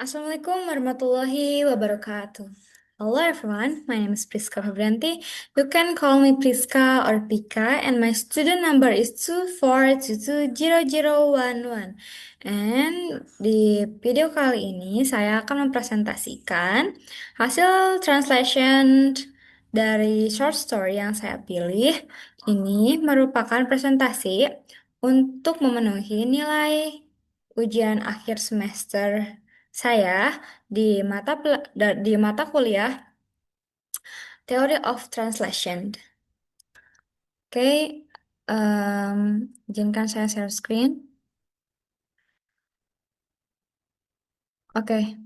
Assalamualaikum warahmatullahi wabarakatuh. Hello everyone, my name is Priska Febrianti. You can call me Priska or Pika and my student number is 242200011. And di video kali ini saya akan mempresentasikan hasil translation dari short story yang saya pilih. Ini merupakan presentasi untuk memenuhi nilai ujian akhir semester saya di mata kuliah Theory of Translation. Oke, izinkan saya share screen. Oke,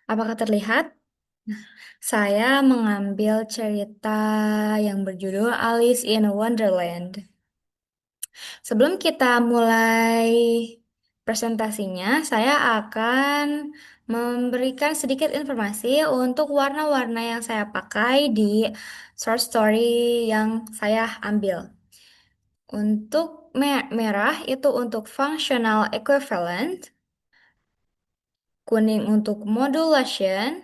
apakah terlihat? Saya mengambil cerita yang berjudul Alice in Wonderland. Sebelum kita mulai presentasinya, saya akan memberikan sedikit informasi untuk warna-warna yang saya pakai di short story yang saya ambil. Untuk merah itu untuk functional equivalent, kuning untuk modulation,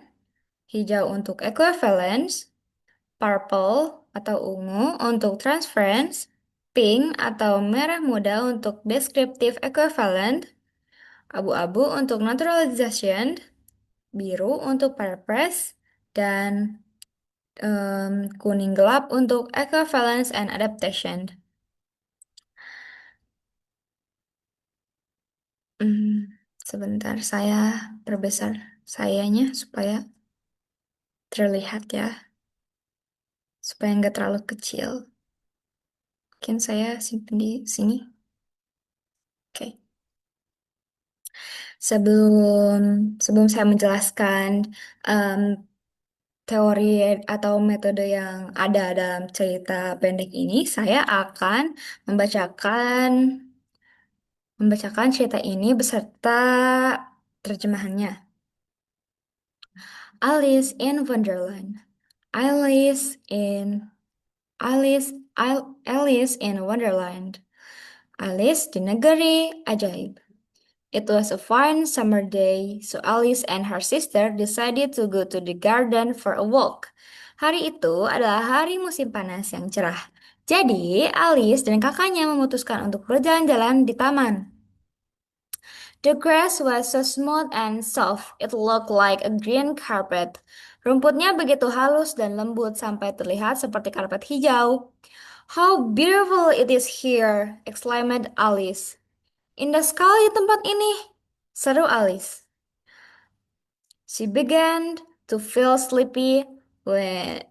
hijau untuk equivalence, purple atau ungu untuk transference, pink atau merah muda untuk descriptive equivalent, abu-abu untuk naturalization, biru untuk paraphrase, dan kuning gelap untuk equivalence and adaptation. Sebentar saya perbesar sayanya supaya terlihat ya, supaya nggak terlalu kecil. Mungkin saya simpan di sini. Oke. Sebelum sebelum saya menjelaskan em, teori atau metode yang ada dalam cerita pendek ini, saya akan membacakan membacakan cerita ini beserta terjemahannya. Alice in Wonderland. Alice in Alice in Wonderland. Alice di negeri ajaib. It was a fine summer day, so Alice and her sister decided to go to the garden for a walk. Hari itu adalah hari musim panas yang cerah. Jadi, Alice dan kakaknya memutuskan untuk berjalan-jalan di taman. The grass was so smooth and soft, it looked like a green carpet. Rumputnya begitu halus dan lembut sampai terlihat seperti karpet hijau. How beautiful it is here, exclaimed Alice. Indah sekali tempat ini, seru Alice. She began to feel sleepy when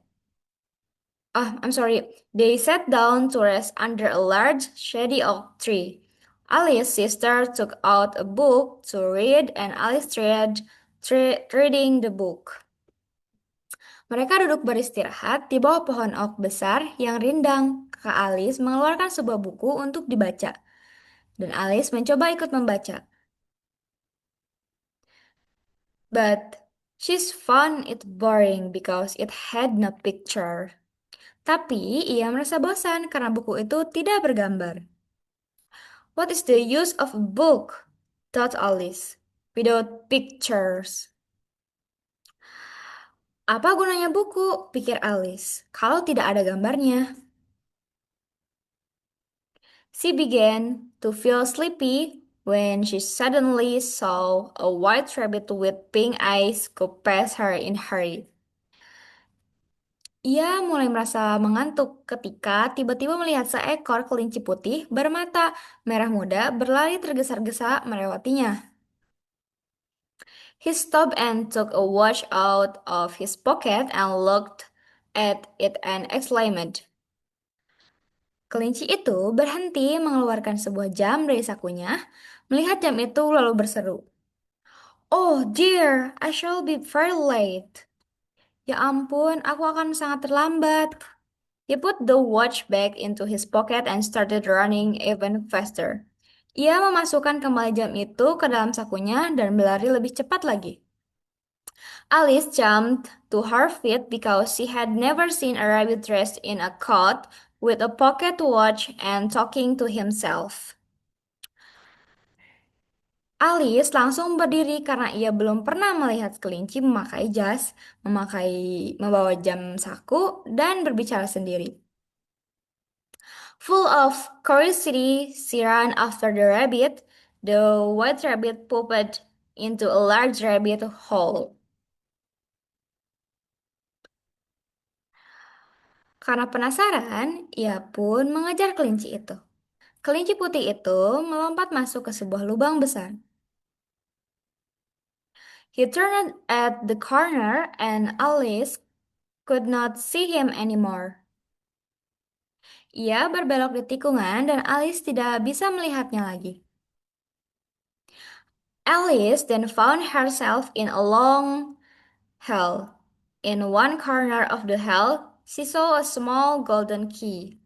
I'm sorry. They sat down to rest under a large, shady oak tree. Alice's sister took out a book to read, and Alice reading the book. Mereka duduk beristirahat di bawah pohon oak besar yang rindang. Kakak Alice mengeluarkan sebuah buku untuk dibaca, dan Alice mencoba ikut membaca. But she's found it boring because it had no picture. Tapi ia merasa bosan karena buku itu tidak bergambar. What is the use of a book? Thought Alice. Without pictures. Apa gunanya buku? Pikir Alice. Kalau tidak ada gambarnya. She began to feel sleepy when she suddenly saw a white rabbit with pink eyes go past her in a hurry. Ia mulai merasa mengantuk ketika tiba-tiba melihat seekor kelinci putih bermata merah muda berlari tergesa-gesa melewatinya. He stopped and took a watch out of his pocket and looked at it and exclaimed. Kelinci itu berhenti mengeluarkan sebuah jam dari sakunya, melihat jam itu lalu berseru. Oh dear, I shall be very late. Ya ampun, aku akan sangat terlambat. He put the watch back into his pocket and started running even faster. Ia memasukkan kembali jam itu ke dalam sakunya dan berlari lebih cepat lagi. Alice jumped to her feet because she had never seen a rabbit dressed in a coat with a pocket watch and talking to himself. Alice langsung berdiri karena ia belum pernah melihat kelinci memakai jas, memakai membawa jam saku, dan berbicara sendiri. Full of curiosity, she ran after the rabbit. The white rabbit popped into a large rabbit hole. Karena penasaran, ia pun mengejar kelinci itu. Kelinci putih itu melompat masuk ke sebuah lubang besar. He turned at the corner and Alice could not see him anymore. Ia berbelok di tikungan dan Alice tidak bisa melihatnya lagi. Alice then found herself in a long hall. In one corner of the hall, she saw a small golden key.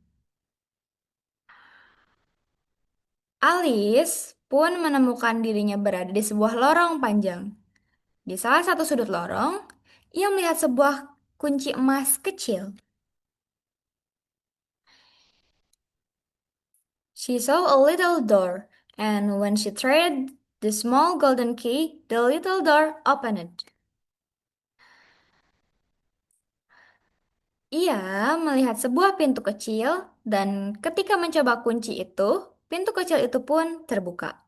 Alice pun menemukan dirinya berada di sebuah lorong panjang. Di salah satu sudut lorong, ia melihat sebuah kunci emas kecil. She saw a little door, and when she tried the small golden key, the little door opened. Ia melihat sebuah pintu kecil, dan ketika mencoba kunci itu, pintu kecil itu pun terbuka.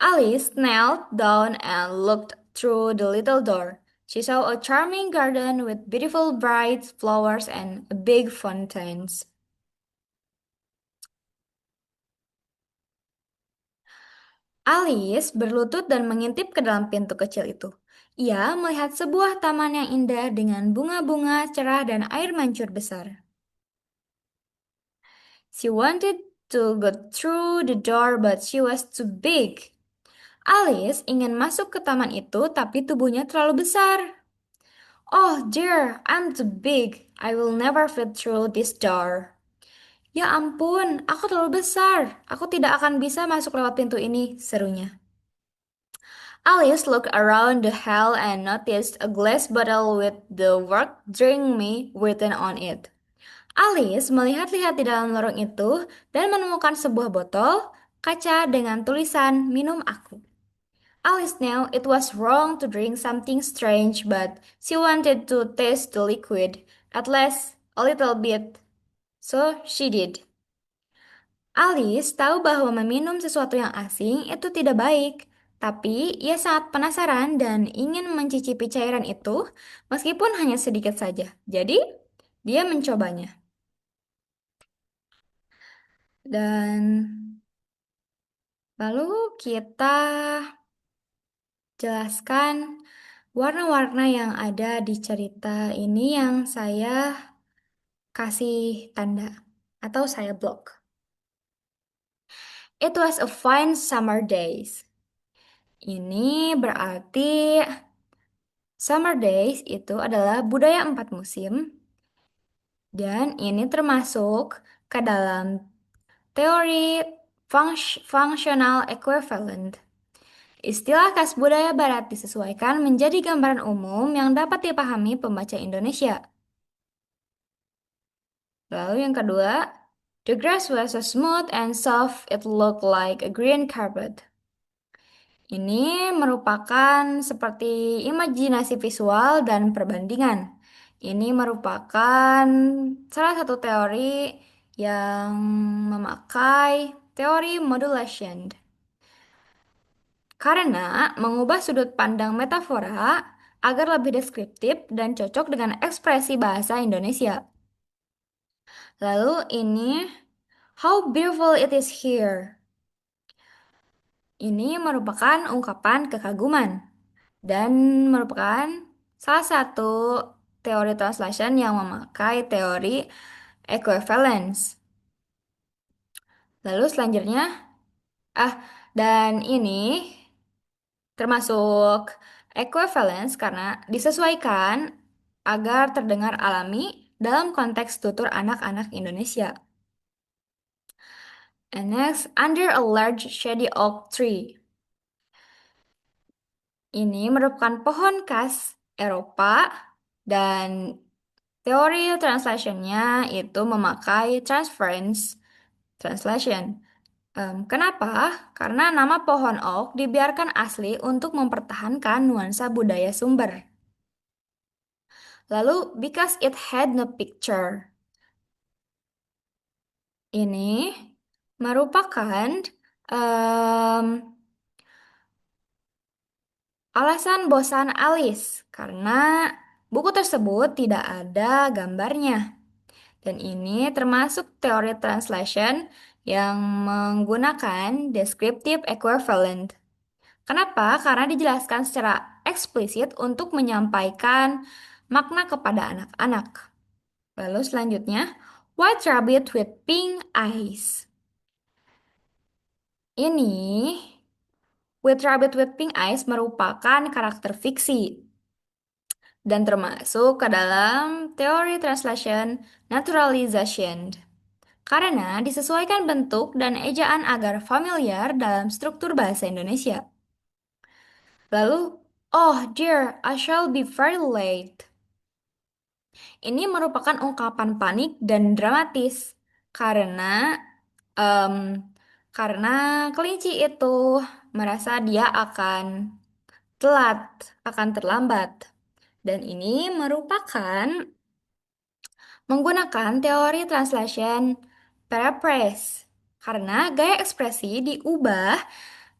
Alice knelt down and looked through the little door. She saw a charming garden with beautiful bright flowers and big fountains. Alice berlutut dan mengintip ke dalam pintu kecil itu. Ia melihat sebuah taman yang indah dengan bunga-bunga cerah dan air mancur besar. She wanted to go through the door, but she was too big. Alice ingin masuk ke taman itu, tapi tubuhnya terlalu besar. Oh dear, I'm too big. I will never fit through this door. Ya ampun, aku terlalu besar. Aku tidak akan bisa masuk lewat pintu ini, serunya. Alice looked around the hall and noticed a glass bottle with the word "Drink Me" written on it. Alice melihat-lihat di dalam lorong itu dan menemukan sebuah botol kaca dengan tulisan "Minum aku." Alice knew it was wrong to drink something strange, but she wanted to taste the liquid, at least a little bit. So she did. Alice tahu bahwa meminum sesuatu yang asing itu tidak baik, tapi ia sangat penasaran dan ingin mencicipi cairan itu, meskipun hanya sedikit saja. Jadi, dia mencobanya. Dan lalu kita jelaskan warna-warna yang ada di cerita ini yang saya kasih tanda atau saya blok. It was a fine summer days. Ini berarti summer days itu adalah budaya 4 musim dan ini termasuk ke dalam teori functional equivalent. Istilah khas budaya barat disesuaikan menjadi gambaran umum yang dapat dipahami pembaca Indonesia. Lalu yang kedua, the grass was so smooth and soft it looked like a green carpet. Ini merupakan seperti imajinasi visual dan perbandingan. Ini merupakan salah satu teori yang memakai teori modulation. Karena mengubah sudut pandang metafora agar lebih deskriptif dan cocok dengan ekspresi bahasa Indonesia. Lalu ini, how beautiful it is here. Ini merupakan ungkapan kekaguman dan merupakan salah satu teori translation yang memakai teori equivalence. Lalu selanjutnya, ah, dan ini termasuk equivalence karena disesuaikan agar terdengar alami dalam konteks tutur anak-anak Indonesia. And next, under a large shady oak tree. Ini merupakan pohon khas Eropa dan teori translationnya itu memakai transference translation. Kenapa? Karena nama pohon oak dibiarkan asli untuk mempertahankan nuansa budaya sumber. Lalu, because it had no picture. Ini merupakan em, alasan bosan Alice karena buku tersebut tidak ada gambarnya. Dan ini termasuk teori translation yang menggunakan descriptive equivalent. Kenapa? Karena dijelaskan secara eksplisit untuk menyampaikan makna kepada anak-anak. Lalu selanjutnya, White Rabbit with Pink Eyes. Ini White Rabbit with Pink Eyes merupakan karakter fiksi dan termasuk ke dalam teori translation naturalization karena disesuaikan bentuk dan ejaan agar familiar dalam struktur bahasa Indonesia. Lalu, oh dear, I shall be very late. Ini merupakan ungkapan panik dan dramatis karena em, karena kelinci itu merasa dia akan telat, akan terlambat. Dan ini merupakan menggunakan teori translation paraphrase karena gaya ekspresi diubah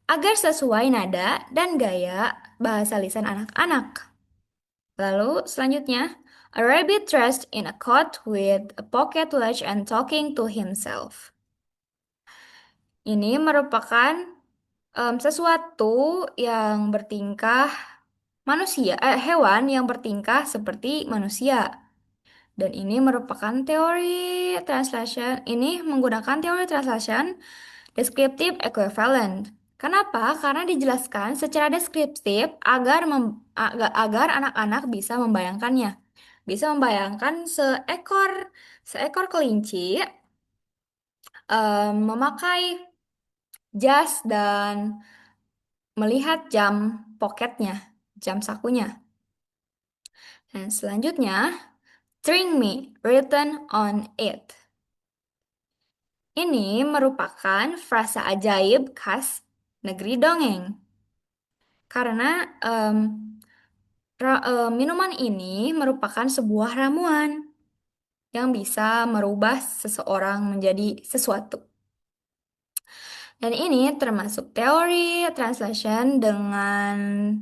agar sesuai nada dan gaya bahasa lisan anak-anak. Lalu selanjutnya, a rabbit dressed in a coat with a pocket watch and talking to himself. Ini merupakan sesuatu yang bertingkah hewan yang bertingkah seperti manusia. Dan ini merupakan teori translation, ini menggunakan teori translation descriptive equivalent. Kenapa? Karena dijelaskan secara deskriptif agar anak-anak bisa membayangkannya. Bisa membayangkan seekor kelinci memakai jas dan melihat jam poketnya, jam sakunya. Dan selanjutnya, String me written on it. Ini merupakan frasa ajaib khas negeri dongeng. Karena minuman ini merupakan sebuah ramuan yang bisa merubah seseorang menjadi sesuatu. Dan ini termasuk teori translation dengan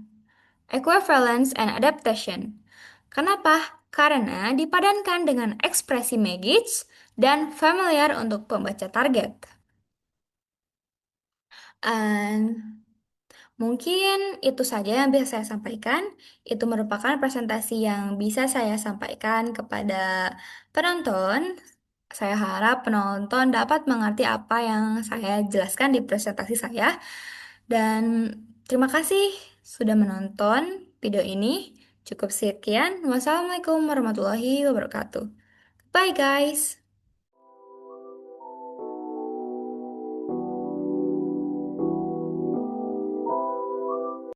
equivalence and adaptation. Kenapa? Karena dipadankan dengan ekspresi magis dan familiar untuk pembaca target. And mungkin itu saja yang bisa saya sampaikan. Itu merupakan presentasi yang bisa saya sampaikan kepada penonton. Saya harap penonton dapat mengerti apa yang saya jelaskan di presentasi saya. Dan terima kasih sudah menonton video ini. Cukup sekian. Wassalamualaikum warahmatullahi wabarakatuh. Bye guys.